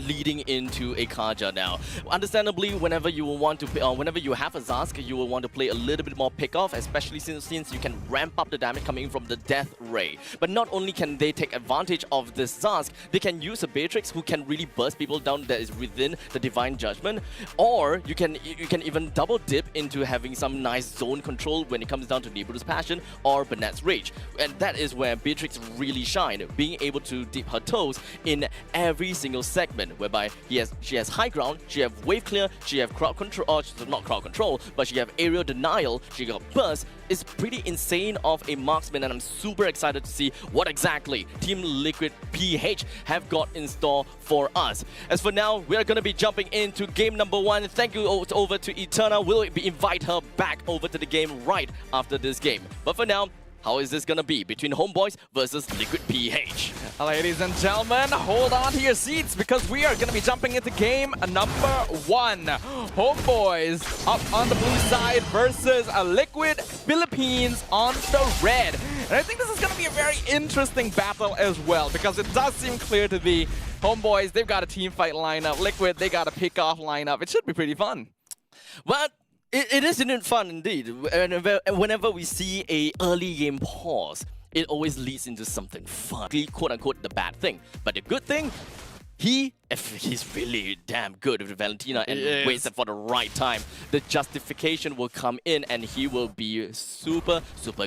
leading into a Kaja now. Understandably, whenever you want to, whenever you have a Zask, you will want to play a little bit more pick-off, especially since you can ramp up the damage coming from the Death Ray. But not only can they take advantage of this Zask, they can use a Beatrix who can really burst people down that is within the Divine Judgment, or you can even double dip into having some nice zone control when it comes down to Neighbor's Passion or Banet's Rage. And that is where Beatrix really shined, being able to dip her toes in every single segment, whereby she has high ground, she have wave clear, she have crowd control, or not crowd control, but she have aerial denial, she got burst. It's pretty insane of a marksman, and I'm super excited to see what exactly Team Liquid PH have got in store for us. As for now, we're going to be jumping into game number 1. Thank you over to Eterna. We'll invite her back over to the game right after this game. But for now, how is this gonna be between Homebois versus Liquid PH? Ladies and gentlemen, hold on to your seats because we are gonna be jumping into game number 1. Homebois up on the blue side versus a Liquid Philippines on the red. And I think this is gonna be a very interesting battle as well because it does seem clear to be Homebois, they've got a team fight lineup. Liquid, they got a pick-off lineup. It should be pretty fun. But it isn't fun indeed. Whenever we see a early game pause, it always leads into something fun. Quote unquote the bad thing. But the good thing, he's really damn good with Valentina and waits for the right time. The justification will come in and he will be super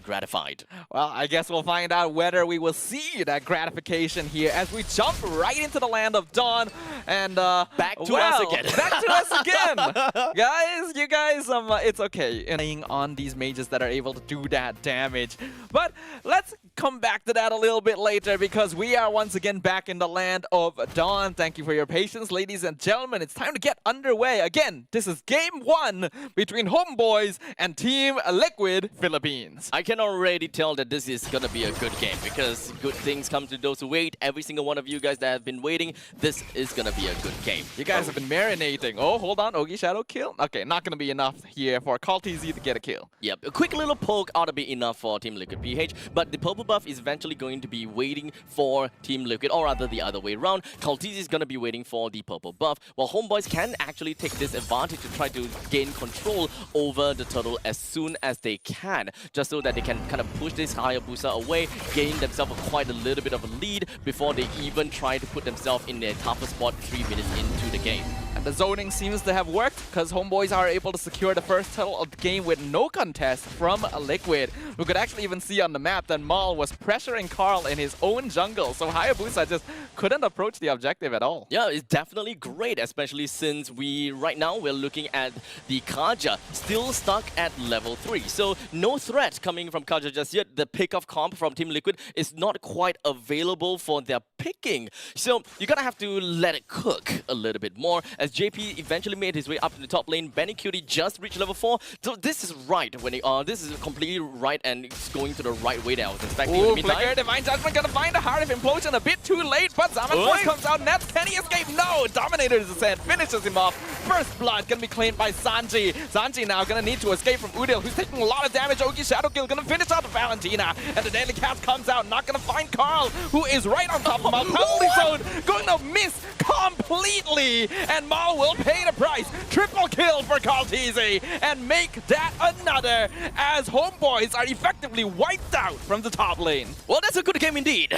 gratified. Well, I guess we'll find out whether we will see that gratification here as we jump right into the land of Dawn and back to us again. Back to us again. Guys, you guys, it's okay playing on these mages that are able to do that damage. But let's come back to that a little bit later because we are once again back in the land of Dawn. Thank you for your patience, ladies and gentlemen. It's time to get underway. Again, this is game 1 between Homebois and Team Liquid Philippines. I can already tell that this is going to be a good game because good things come to those who wait. Every single one of you guys that have been waiting, this is going to be a good game. You guys have been marinating. Oh, hold on. Ogi Shadow kill. Okay, not going to be enough here for Karltzy to get a kill. Yep, a quick little poke ought to be enough for Team Liquid PH, but the purple buff is eventually going to be waiting for Team Liquid, or rather the other way around. Karltzy is going to be waiting for the purple buff, while Homebois can actually take this advantage to try to gain control over the turtle as soon as they can, just so that they can kind of push this Hayabusa away, gain themselves quite a little bit of a lead before they even try to put themselves in their tougher spot 3 minutes into the game. And the zoning seems to have worked because Homebois are able to secure the first turtle of the game with no contest from Liquid. We could actually even see on the map that Maul was pressuring Karl in his own jungle, so Hayabusa just couldn't approach the objective at all. Yeah, it's definitely great, especially since right now we're looking at the Kaja still stuck at level 3. So no threat coming from Kaja just yet. The pick-off comp from Team Liquid is not quite available for their picking. So you're gonna have to let it cook a little bit more as JP eventually made his way up to the top lane. Benny Cutie just reached level 4. So this is right when this is completely right and it's going to the right way that I was expecting. Ooh, Flicker, Divine Judgment gonna find a Heart of Implosion a bit too late, but Zaman Force comes out. Nets, can he escape? No! Dominator's Ascent finishes him off. First blood gonna be claimed by Sanji. Sanji now gonna need to escape from Udil, who's taking a lot of damage. Ogi Shadow Kill gonna finish out Valentina. And the Daily Cast comes out, not gonna find Karl, who is right on top of Maul. Penalty zone going to miss completely. And Maul will pay the price. Triple kill for Karltzy and make that another as Homebois are effectively wiped out from the top lane. Well, that's a good game indeed.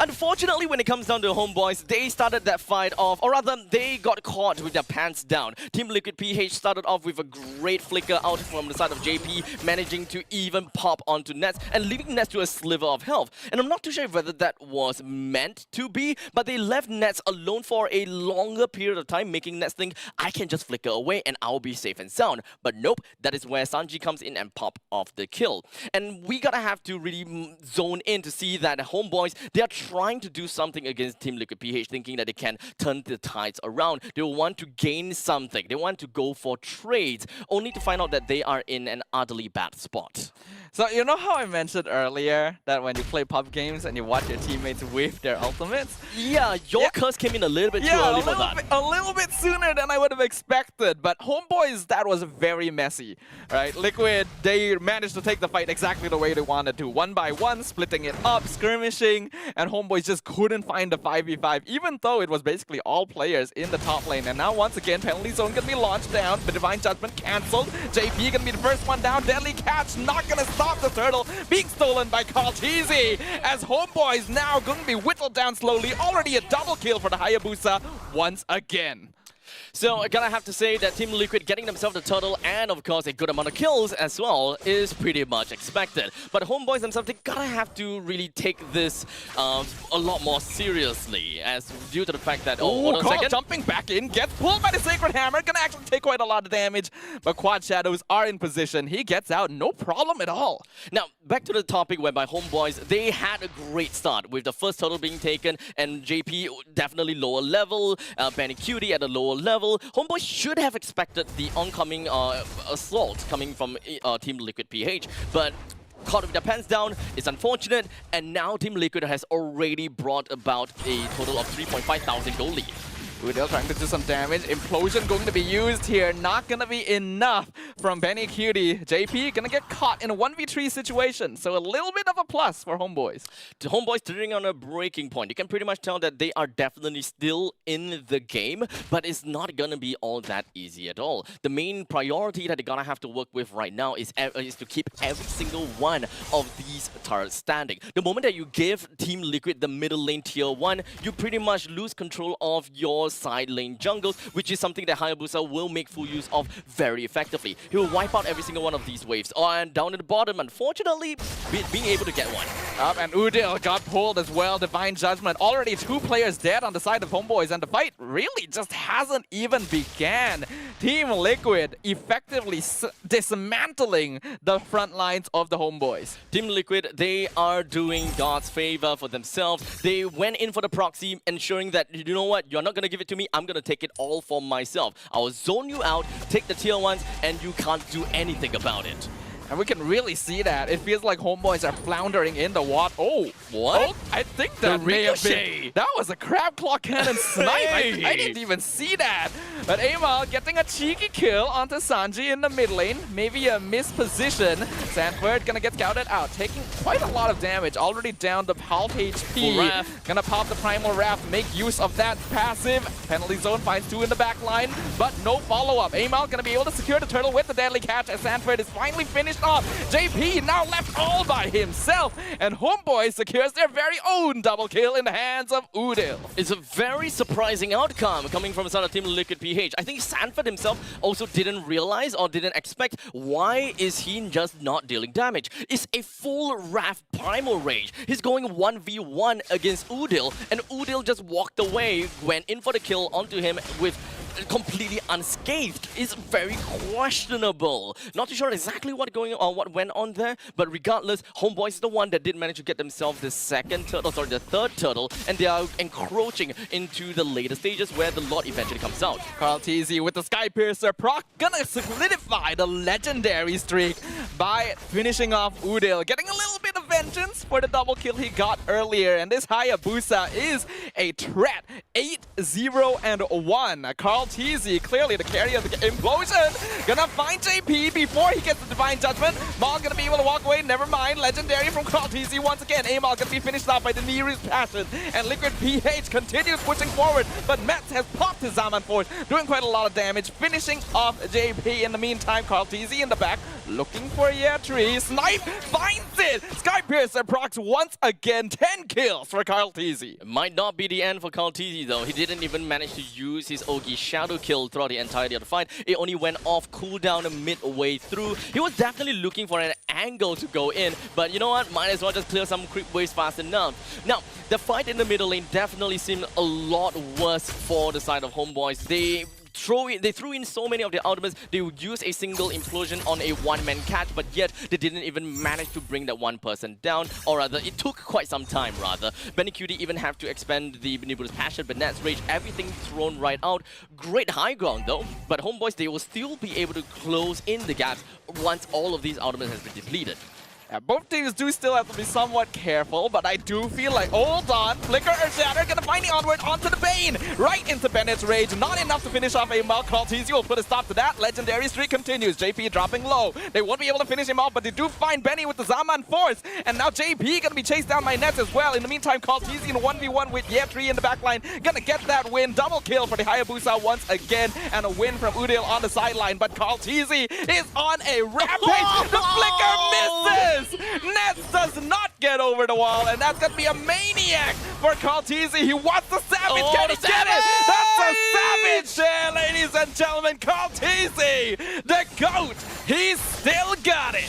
Unfortunately, when it comes down to Homebois, they started that fight off, or rather, they got caught with their pants down. Team Liquid PH started off with a great flicker out from the side of JP, managing to even pop onto Nets and leaving Nets to a sliver of health. And I'm not too sure whether that was meant to be, but they left Nets alone for a longer period of time, making Nets think, I can just flicker away and I'll be safe and sound. But nope, that is where Sanji comes in and pop off the kill. And we gotta have to really zone in to see that Homebois, they are trying to do something against Team Liquid PH, thinking that they can turn the tides around. They want to gain something. They want to go for trades, only to find out that they are in an utterly bad spot. So you know how I mentioned earlier that when you play pub games and you watch your teammates whiff their ultimates? Yeah, your curse came in a little bit too early for that. A little bit sooner than I would have expected. But Homeboys, that was very messy, right? Liquid, they managed to take the fight exactly the way they wanted to. 1 by 1, splitting it up, skirmishing, and Homeboys just couldn't find the 5v5, even though it was basically all players in the top lane. And now once again, penalty zone gonna be launched down, but Divine Judgment cancelled. JP gonna be the first one down. Deadly Catch not gonna stop the turtle, being stolen by Karltzy, as Homeboys now going to be whittled down slowly. Already a double kill for the Hayabusa once again. So I gotta have to say that Team Liquid getting themselves the turtle and of course a good amount of kills as well is pretty much expected. But Homeboys themselves, they gotta have to really take this a lot more seriously, as due to the fact that Karl jumping back in, gets pulled by the Sacred Hammer, gonna actually take quite a lot of damage, but Quad Shadows are in position. He gets out, no problem at all. Now back to the topic whereby Homeboys, they had a great start with the first turtle being taken and JP definitely lower level, Benny Cutie at a lower level. Homeboys should have expected the oncoming assault coming from Team Liquid PH, but caught with their pants down. It's unfortunate, and now Team Liquid has already brought about a total of 3,500 gold lead. Udil trying to do some damage. Implosion going to be used here. Not going to be enough from Benny Cutie. JP going to get caught in a 1v3 situation. So a little bit of a plus for Homeboys. The Homeboys sitting on a breaking point. You can pretty much tell that they are definitely still in the game, but it's not going to be all that easy at all. The main priority that they're going to have to work with right now is to keep every single one of these turrets standing. The moment that you give Team Liquid the middle lane tier 1, you pretty much lose control of your side lane jungles, which is something that Hayabusa will make full use of very effectively. He will wipe out every single one of these waves. And down at the bottom, unfortunately, being able to get one. And Udil got pulled as well. Divine Judgment. Already 2 players dead on the side of Homeboys, and the fight really just hasn't even began. Team Liquid effectively dismantling the front lines of the Homeboys. Team Liquid, they are doing God's favor for themselves. They went in for the proxy, ensuring that, you know what, you're not going to give it to me, I'm going to take it all for myself. I will zone you out, take the tier 1s, and you can't do anything about it. And we can really see that. It feels like Homeboys are floundering in the water. Oh, what? Oh, I think that may have been... That was a crab claw cannon snipe. Hey. I didn't even see that. But Amal getting a cheeky kill onto Sanji in the mid lane. Maybe a misposition. Sanford gonna get scouted out, taking quite a lot of damage. Already down to half HP. Gonna pop the Primal Wrath, make use of that passive. Penalty zone finds 2 in the back line, but no follow-up. Amal gonna be able to secure the turtle with the Deadly Catch as Sanford is finally finished off. JP now left all by himself, and Homeboy secures their very own double kill in the hands of Udil. It's a very surprising outcome coming from the side of Team Liquid PH. I think Sanford himself also didn't realize or didn't expect why is he just not dealing damage. It's a full Wrath Primal Rage. He's going 1v1 against Udil, and Udil just walked away, went in for the kill onto him with completely unscathed. It's very questionable. Not too sure exactly what went on there, but regardless, Homeboys is the one that did manage to get themselves the third turtle, and they are encroaching into the later stages where the Lord eventually comes out. Karltzy with the Sky Piercer proc gonna solidify the legendary streak by finishing off Udil, getting a little bit of vengeance for the double kill he got earlier, and this Hayabusa is a threat. 8-0-1. Karltzy, clearly the carry of the Implosion, gonna find JP before he gets the Divine Judgment. Maul gonna be able to walk away, never mind. Legendary from Karltzy once again. Amal gonna be finished off by the nearest passion, and Liquid PH continues pushing forward, but Metz has popped his Zaman Force, doing quite a lot of damage, finishing off JP. In the meantime, Karltzy in the back, looking for a tree. Snipe finds it! Sky Piercer procs once again, 10 kills for Karltzy. It might not be the end for Karltzy though. He didn't even manage to use his Ogi Shadow kill throughout the entirety of the fight. It only went off cooldown midway through. He was definitely looking for an angle to go in, but you know what? Might as well just clear some creep waves fast enough. Now, the fight in the middle lane definitely seemed a lot worse for the side of Homeboys. They threw in so many of their ultimates. They would use a single implosion on a one-man catch, but yet they didn't even manage to bring that one person down, or rather, it took quite some time, rather. Benny Cutie even have to expend the Nebulous Passion, Banet's Rage, everything thrown right out. Great high ground, though, but Homeboys, they will still be able to close in the gaps once all of these ultimates has been depleted. Yeah, both teams do still have to be somewhat careful, but I do feel like, hold on, Flicker or Shatter gonna find the onward onto the Bane, right into Bennett's Rage, not enough to finish off a Mal. Karltzy will put a stop to that. Legendary streak continues. JP dropping low. They won't be able to finish him off, but they do find Benny with the Zaman Force, and now JP gonna be chased down by Nets as well. In the meantime, Karltzy in 1v1 with Yetri in the backline, gonna get that win. Double kill for the Hayabusa once again, and a win from Udil on the sideline, but Karltzy is on a rampage. The Flicker misses! Nets does not get over the wall, and that's gonna be a maniac for Karltzy. He wants the savage. Can he get it? That's a savage there, ladies and gentlemen. Karltzy, the GOAT, he's still got it.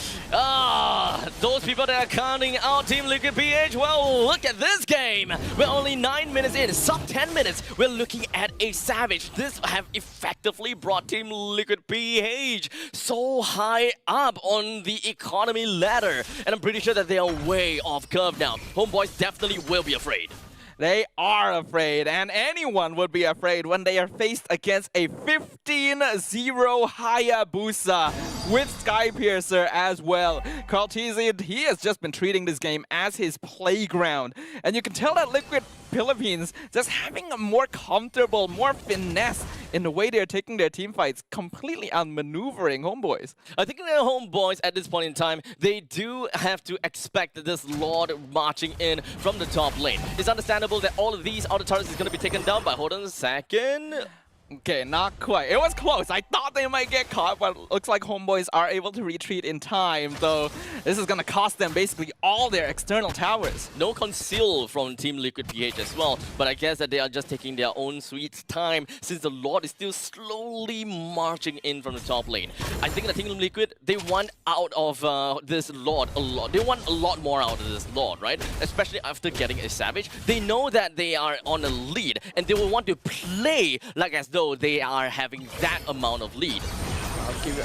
Those people that are counting out Team Liquid PH, well, look at this game. We're only 9 minutes in, sub 10 minutes. We're looking at a savage. This have effectively brought Team Liquid PH so high up on the economy ladder. And I'm pretty sure that they are way off curve now. Homeboys definitely will be afraid. They are afraid, and anyone would be afraid when they are faced against a 15-0 Hayabusa with Skypiercer as well. Karltzy, he has just been treating this game as his playground, and you can tell that Liquid Philippines just having a more comfortable, more finesse in the way they're taking their team fights, completely outmaneuvering Homeboys. I think the Homeboys at this point in time, they do have to expect this Lord marching in from the top lane. It's understandable that all of these other turrets is going to be taken down by, hold on a second. Okay, not quite. It was close. I thought they might get caught, but looks like Homeboys are able to retreat in time, though this is going to cost them basically all their external towers. No conceal from Team Liquid PH as well, but I guess that they are just taking their own sweet time since the Lord is still slowly marching in from the top lane. I think the Team Liquid, they want out of this Lord a lot. They want a lot more out of this Lord, right? Especially after getting a Savage. They know that they are on a lead, and they will want to play like as though they are having that amount of lead.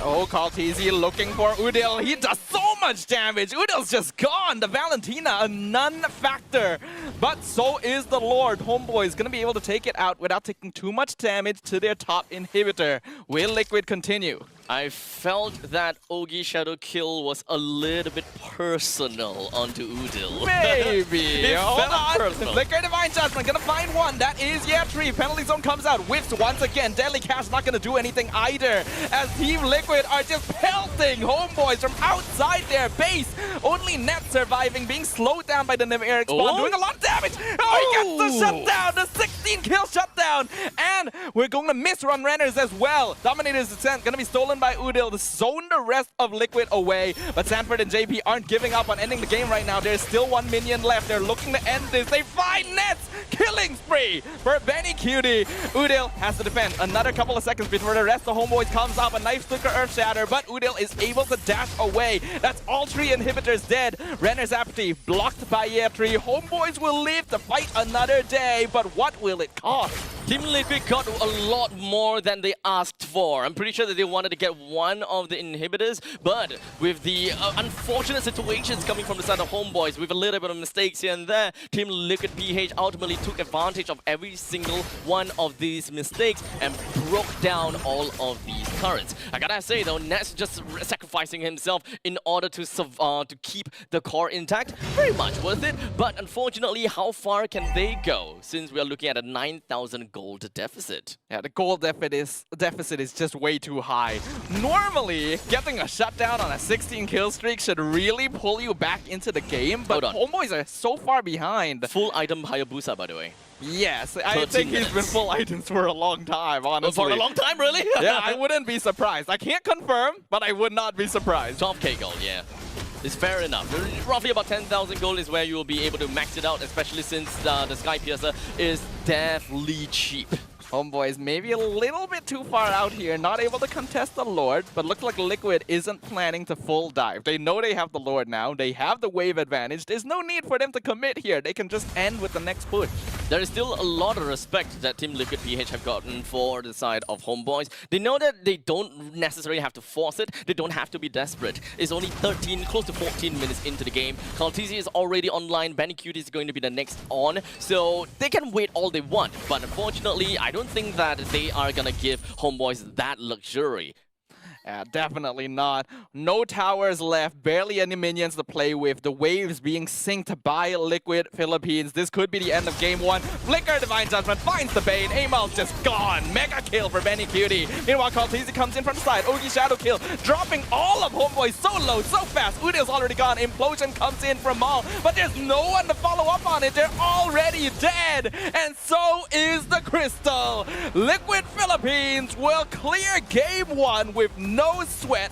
Oh, Karltzy looking for Udil. He does so much damage. Udil's just gone. The Valentina, a non-factor. But so is the Lord. Homeboy is going to be able to take it out without taking too much damage to their top inhibitor. Will Liquid continue? I felt that Ogi Shadow kill was a little bit personal onto Udil. Maybe. Hold on. Personal. Flicker Divine Judgment gonna find one. That is Yetri. Penalty zone comes out. Whiffs once again. Deadly Cash not gonna do anything either, as Team Liquid are just pelting Homeboys from outside their base. Only Net surviving, being slowed down by the Nemeric spawn, doing a lot of damage. Oh, he gets the shutdown. The 16 kill shutdown. And we're going to miss run runners as well. Dominator's Descent gonna be stolen by Udil to zone the rest of Liquid away. But Sanford and JP aren't giving up on ending the game right now. There's still one minion left. They're looking to end this. They find Nets. Killing spree for Benny Cutie. Udil has to defend another couple of seconds before the rest of Homeboys comes up. A knife flicker Earth Shatter, but Udil is able to dash away. That's all three inhibitors dead. Renner's Apathy blocked by Yetri. Homeboys will live to fight another day, but what will it cost? Team Liquid got a lot more than they asked for. I'm pretty sure that they wanted to get one of the inhibitors, but with the unfortunate situations coming from the side of Homeboys, with a little bit of mistakes here and there, Team Liquid PH ultimately took advantage of every single one of these mistakes and broke down all of these turrets. I gotta say though, Nets just sacrificing himself in order to keep the core intact. Very much worth it, but unfortunately, how far can they go since we are looking at a 9,000 gold deficit? Yeah, the gold deficit is just way too high. Normally, getting a shutdown on a 16 kill streak should really pull you back into the game, but Homeboys are so far behind. Full item Hayabusa, by the way. Yes, I think he's been full items for a long time, honestly. For a long time, really? Yeah, I wouldn't be surprised. I can't confirm, but I would not be surprised. 12k gold, yeah. It's fair enough. Roughly about 10,000 gold is where you will be able to max it out, especially since the Skypiercer is deathly cheap. Homeboys maybe a little bit too far out here, not able to contest the Lord, but looks like Liquid isn't planning to full dive. They know they have the Lord now, they have the wave advantage, there's no need for them to commit here, they can just end with the next push. There is still a lot of respect that Team Liquid PH have gotten for the side of Homeboys. They know that they don't necessarily have to force it, they don't have to be desperate. It's only 13, close to 14 minutes into the game. Karltzy is already online, Benny Cutie is going to be the next on, so they can wait all they want, but unfortunately, I don't think that they are gonna give Homeboys that luxury. Definitely not. No towers left, barely any minions to play with. The waves being synced by Liquid Philippines. This could be the end of game one. Flicker Divine Judgment finds the bait. Amal's just gone. Mega kill for Benny Cutie. Meanwhile, Karltzy comes in from the side. Ogi Shadow kill, dropping all of Homebois so low, so fast. Udil's already gone. Implosion comes in from Maul, but there's no one to follow up on it. They're already dead, and so is the Crystal. Liquid Philippines will clear game one with no sweat.